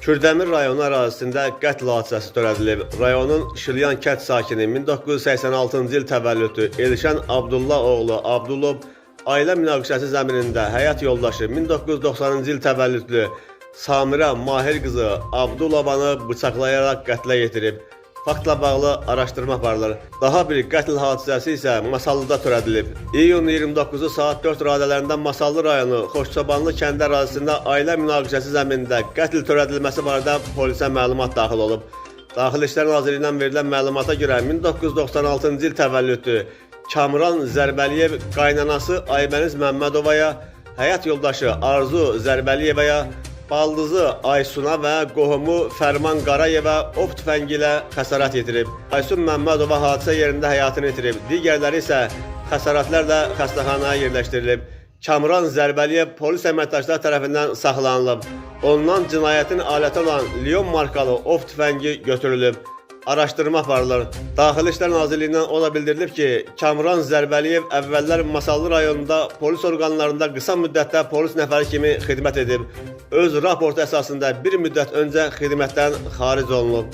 Kürdəmir rayonu ərazisində qətl hadisəsi törədilib. Rayonun Şilyan kənd sakini 1986-cı il təvəllüdlü Elşən Abdullah oğlu Abdulov ailə münaqişəsi zəminində həyat yoldaşı 1990-cı il təvəllüdlü Samirə Mahir qızı Abdulovanı bıçaqlayaraq qətlə yetirib. Faktla bağlı araşdırma aparılır. Daha bir qətl hadisəsi isə Masallıda törədilib. İyun 29-u saat 4 radələrində Masallı rayonu Xoşçobanlı kəndi ərazisində ailə münaqişəsi zəminində qətl törədilməsi barədə polisə məlumat daxil olub. Daxili İşlər Nazirliyindən verilən məlumata görə 1996-cı il təvəllüdlü Kamran Zərbəliyev qaynanası Aybəniz Məmmədovaya, həyat yoldaşı Arzu Zərbəliyevaya, baldızı Aysuna və qohumu Fərman Qarayevə ov tüfəngi ilə xəsarət yetirib. Aysun Məmmədova hadisə yerində həyatını itirib. Digərləri isə xəsarətlərlə xəstəxanaya yerləşdirilib. Kamran Zərbəliyev polis əməkdaşları tərəfindən saxlanılıb. Ondan cinayətin aləti olan Lion markalı ov tüfəngi götürülüb. Araşdırma aparılır. Daxili İşlər Nazirliyindən o da bildirilib ki, Kamran Zərbəliyev əvvəllər Masallı rayonunda polis orqanlarında qısa müddətdə polis nəfəri kimi xidmət edib. Öz raportu əsasında bir müddət öncə xidmətdən xaric olunub.